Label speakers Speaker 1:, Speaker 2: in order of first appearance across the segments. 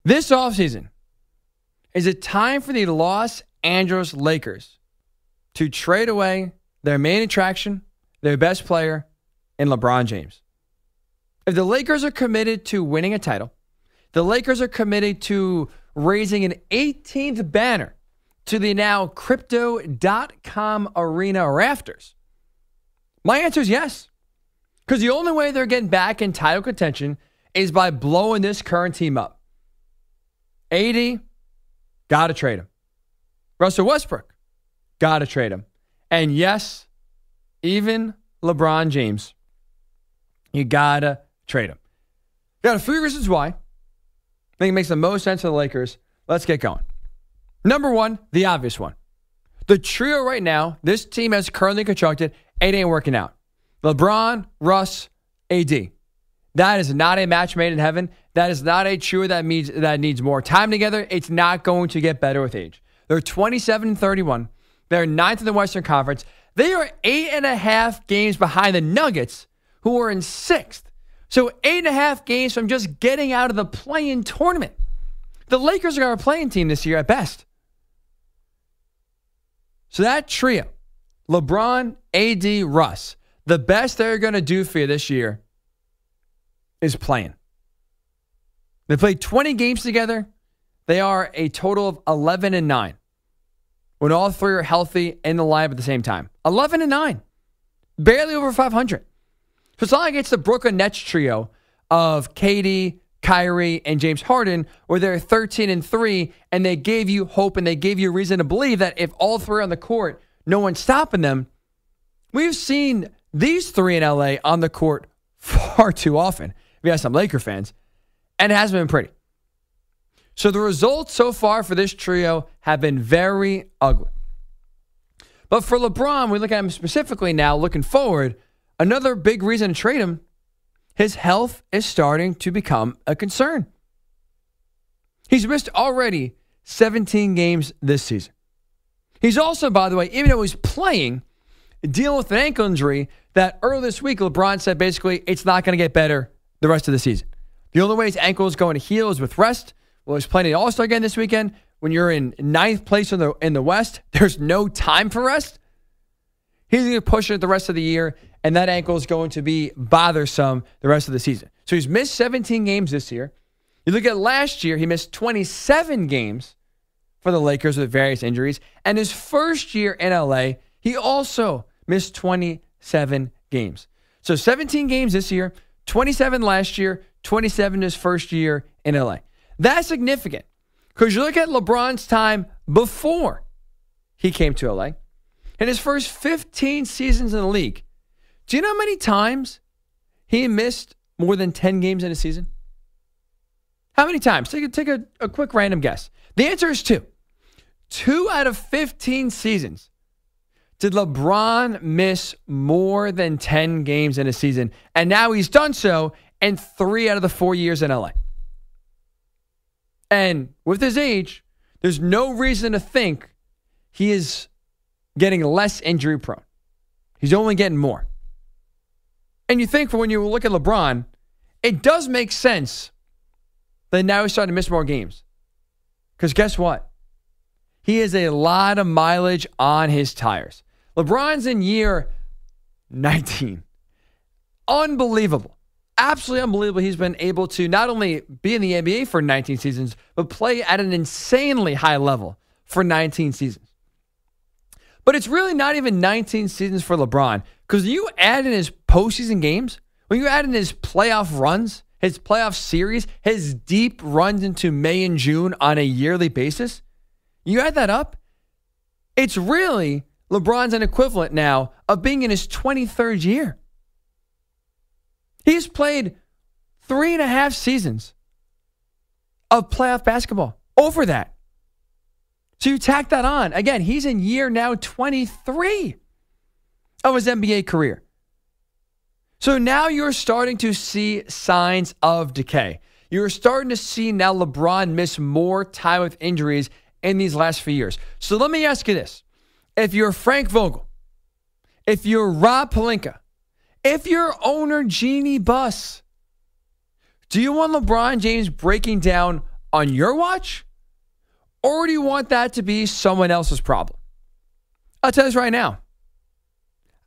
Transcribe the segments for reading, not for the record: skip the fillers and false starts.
Speaker 1: This offseason is it time for the Los Angeles Lakers to trade away their main attraction, their best player, in LeBron James. If the Lakers are committed to winning a title, the Lakers are committed to raising an 18th banner to the now Crypto.com arena rafters, my answer is yes. Because the only way they're getting back in title contention is by blowing this current team up. AD, got to trade him. Russell Westbrook, got to trade him. And yes, even LeBron James, you got to trade him. Got a few reasons why. I think it makes the most sense for the Lakers. Let's get going. Number one, the obvious one. The trio right now, this team has currently constructed, it ain't working out. LeBron, Russ, AD. That is not a match made in heaven. That is not a trio that needs more time together. It's not going to get better with age. They're 27-31. They're 9th in the Western Conference. They are 8.5 games behind the Nuggets, who are in 6th. So 8.5 games from just getting out of the play-in tournament. The Lakers are our playing team this year at best. So that trio, LeBron, AD, Russ, the best they're going to do for you this year is playing. They played 20 games together. They are a total of 11-9 when all three are healthy in the lineup at the same time. 11-9. Barely over 500. So it's not like it's the Brooklyn Nets trio of KD, Kyrie, and James Harden where they're 13-3 and they gave you hope and they gave you a reason to believe that if all three are on the court, no one's stopping them. We've seen these three in LA on the court far too often. We have some Laker fans, and it hasn't been pretty. So the results so far for this trio have been very ugly. But for LeBron, we look at him specifically now, looking forward, another big reason to trade him, his health is starting to become a concern. He's missed already 17 games this season. He's also, by the way, even though he's playing, dealing with an ankle injury that earlier this week, LeBron said basically it's not going to get better the rest of the season. The only way his ankle is going to heal is with rest. Well, he's playing the All-Star game this weekend. When you're in 9th place in the West, there's no time for rest. He's going to push it the rest of the year, and that ankle is going to be bothersome the rest of the season. So he's missed 17 games this year. You look at last year, he missed 27 games for the Lakers with various injuries. And his first year in LA, he also missed 27 games. So 17 games this year, 27 last year, 27 his first year in LA. That's significant because you look at LeBron's time before he came to LA. In his first 15 seasons in the league, do you know how many times he missed more than 10 games in a season? How many times? Take a quick random guess. The answer is 2. 2 out of 15 seasons did LeBron miss more than 10 games in a season. And now he's done so in 3 out of the 4 years in LA. And with his age, there's no reason to think he is getting less injury prone. He's only getting more. And you think when you look at LeBron, it does make sense that now he's starting to miss more games. Because guess what? He has a lot of mileage on his tires. LeBron's in year 19. Unbelievable. Absolutely unbelievable. He's been able to not only be in the NBA for 19 seasons, but play at an insanely high level for 19 seasons. But it's really not even 19 seasons for LeBron, because you add in his postseason games, when you add in his playoff runs, his playoff series, his deep runs into May and June on a yearly basis, you add that up, it's really LeBron's an equivalent now of being in his 23rd year. He's played 3.5 seasons of playoff basketball over that. So you tack that on. Again, he's in year now 23 of his NBA career. So now you're starting to see signs of decay. You're starting to see now LeBron miss more time with injuries in these last few years. So let me ask you this. If you're Frank Vogel, if you're Rob Pelinka, if you're owner Jeannie Buss, do you want LeBron James breaking down on your watch? Or do you want that to be someone else's problem? I'll tell you this right now.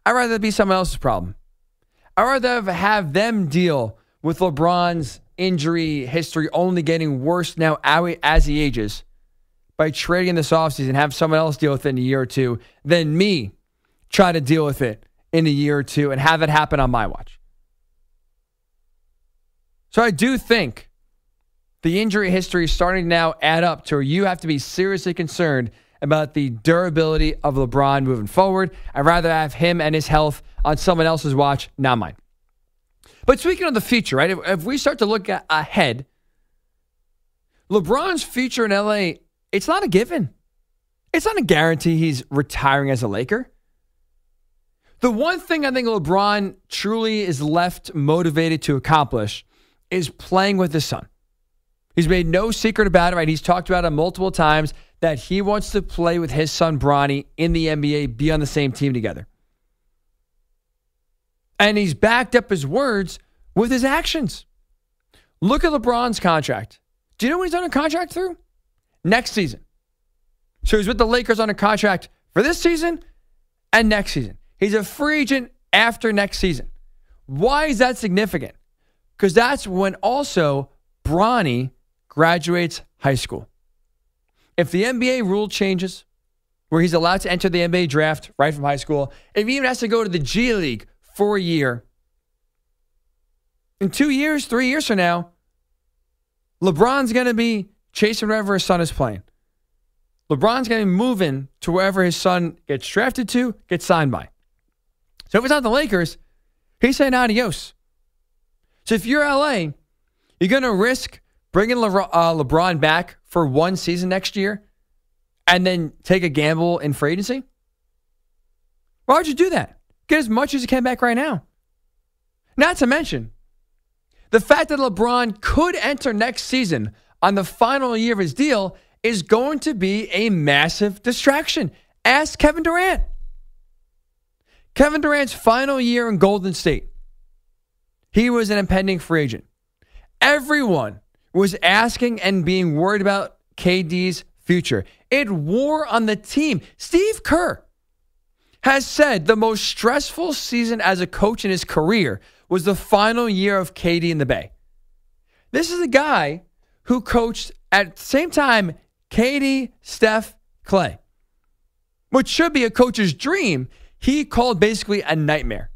Speaker 1: I'd rather it be someone else's problem. I'd rather have them deal with LeBron's injury history only getting worse now as he ages by trading this offseason, have someone else deal with it in a year or two, than me try to deal with it in a year or two and have it happen on my watch. So I do think the injury history is starting to now add up to where you have to be seriously concerned about the durability of LeBron moving forward. I'd rather have him and his health on someone else's watch, not mine. But speaking of the future, right? If we start to look ahead, LeBron's future in LA, it's not a given. It's not a guarantee he's retiring as a Laker. The one thing I think LeBron truly is left motivated to accomplish is playing with his son. He's made no secret about it, right? He's talked about it multiple times that he wants to play with his son Bronny in the NBA, be on the same team together. And he's backed up his words with his actions. Look at LeBron's contract. Do you know what he's under contract through? Next season. So he's with the Lakers on a contract for this season and next season. He's a free agent after next season. Why is that significant? Because that's when also Bronny graduates high school. If the NBA rule changes, where he's allowed to enter the NBA draft right from high school, if he even has to go to the G League for a year, in 2 years, 3 years from now, LeBron's going to be chasing wherever his son is playing. LeBron's going to be moving to wherever his son gets drafted to, gets signed by. So if it's not the Lakers, he's saying adios. So if you're LA, you're going to risk bringing LeBron back for one season next year and then take a gamble in free agency? Why would you do that? Get as much as you can back right now. Not to mention, the fact that LeBron could enter next season on the final year of his deal is going to be a massive distraction. Ask Kevin Durant. Kevin Durant's final year in Golden State, he was an impending free agent. Everyone was asking and being worried about KD's future. It wore on the team. Steve Kerr has said the most stressful season as a coach in his career was the final year of KD in the Bay. This is a guy who coached at the same time KD, Steph, Clay. Which should be a coach's dream, he called basically a nightmare.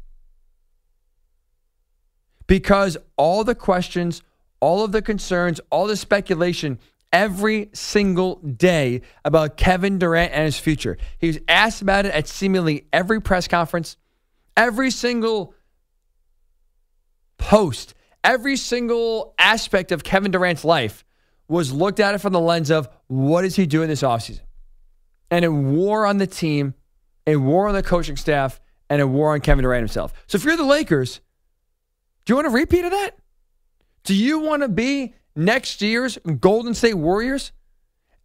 Speaker 1: Because all the questions, all of the concerns, all the speculation every single day about Kevin Durant and his future. He was asked about it at seemingly every press conference, every single post, every single aspect of Kevin Durant's life was looked at it from the lens of what is he doing this offseason? And it wore on the team, it wore on the coaching staff, and it wore on Kevin Durant himself. So if you're the Lakers, do you want a repeat of that? Do you want to be next year's Golden State Warriors?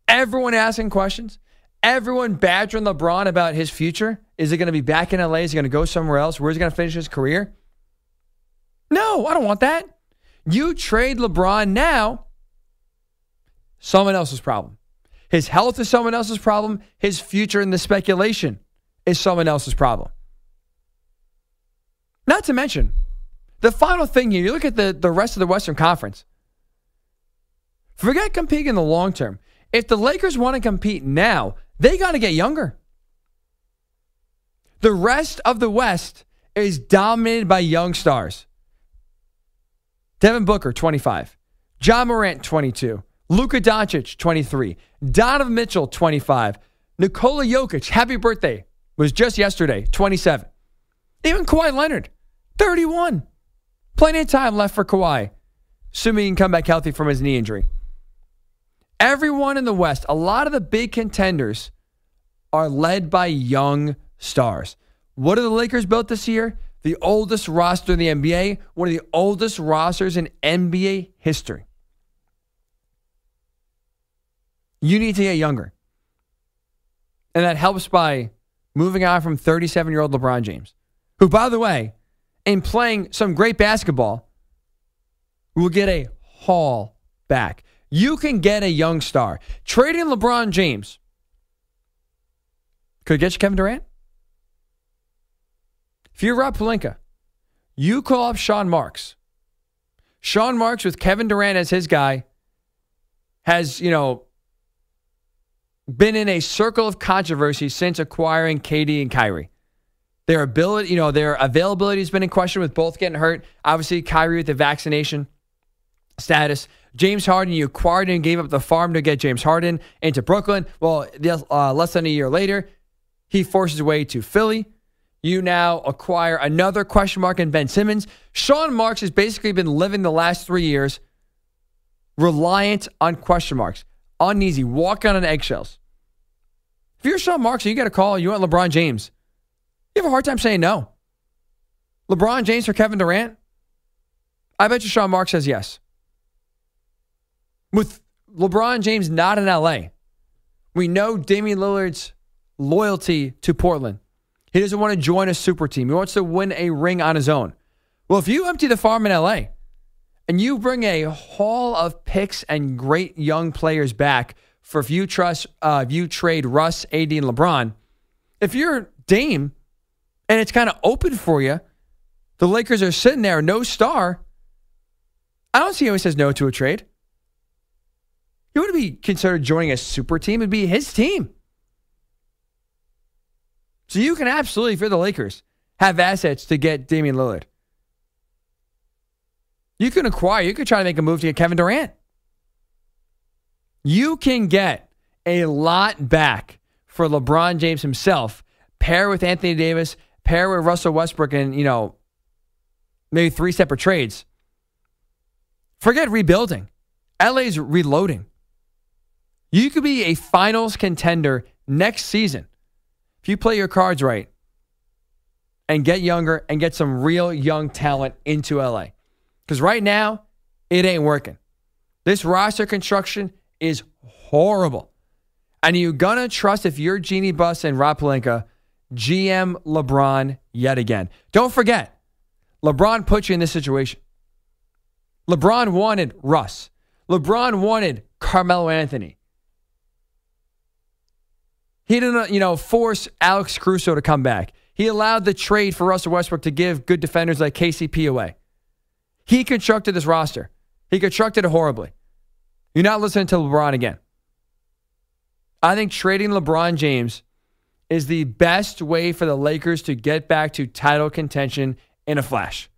Speaker 1: Everyone asking questions. Everyone badgering LeBron about his future. Is he going to be back in LA? Is he going to go somewhere else? Where's he going to finish his career? No, I don't want that. You trade LeBron now, someone else's problem. His health is someone else's problem. His future and the speculation is someone else's problem. Not to mention, the final thing here, you look at the rest of the Western Conference. Forget competing in the long term. If the Lakers want to compete now, they got to get younger. The rest of the West is dominated by young stars. Devin Booker, 25. John Morant, 22. Luka Doncic, 23. Donovan Mitchell, 25. Nikola Jokic, happy birthday, was just yesterday, 27. Even Kawhi Leonard, 31. Plenty of time left for Kawhi, assuming he can come back healthy from his knee injury. Everyone in the West, a lot of the big contenders are led by young stars. What are the Lakers built this year? The oldest roster in the NBA, one of the oldest rosters in NBA history. You need to get younger. And that helps by moving on from 37-year-old LeBron James, who, by the way, in playing some great basketball, will get a haul back. You can get a young star. Trading LeBron James could get you Kevin Durant. If you're Rob Pelinka, you call up Sean Marks. Sean Marks with Kevin Durant as his guy has, been in a circle of controversy since acquiring KD and Kyrie. Their ability, their availability has been in question with both getting hurt. Obviously, Kyrie with the vaccination status. James Harden, you acquired and gave up the farm to get James Harden into Brooklyn. Well, less than a year later, he forces his way to Philly. You now acquire another question mark in Ben Simmons. Sean Marks has basically been living the last 3 years reliant on question marks, uneasy, walking on eggshells. If you're Sean Marks and you get a call, you want LeBron James, you have a hard time saying no. LeBron James for Kevin Durant? I bet you Sean Marks says yes. With LeBron James not in LA, we know Damian Lillard's loyalty to Portland. He doesn't want to join a super team. He wants to win a ring on his own. Well, if you empty the farm in LA and you bring a haul of picks and great young players back for if you trade Russ, AD, and LeBron, if you're Dame and it's kind of open for you, the Lakers are sitting there, no star, I don't see how he says no to a trade. He wouldn't be considered joining a super team. It'd be his team. So you can absolutely, if you're the Lakers, have assets to get Damian Lillard. You can try to make a move to get Kevin Durant. You can get a lot back for LeBron James himself, pair with Anthony Davis, pair with Russell Westbrook, and, maybe 3 separate trades. Forget rebuilding. LA's reloading. You could be a finals contender next season if you play your cards right and get younger and get some real young talent into LA. Because right now, it ain't working. This roster construction is horrible. And you're going to trust, if you're Jeannie Buss and Rob Pelinka, GM LeBron yet again. Don't forget, LeBron put you in this situation. LeBron wanted Russ. LeBron wanted Carmelo Anthony. He didn't, force Alex Caruso to come back. He allowed the trade for Russell Westbrook to give good defenders like KCP away. He constructed this roster. He constructed it horribly. You're not listening to LeBron again. I think trading LeBron James is the best way for the Lakers to get back to title contention in a flash.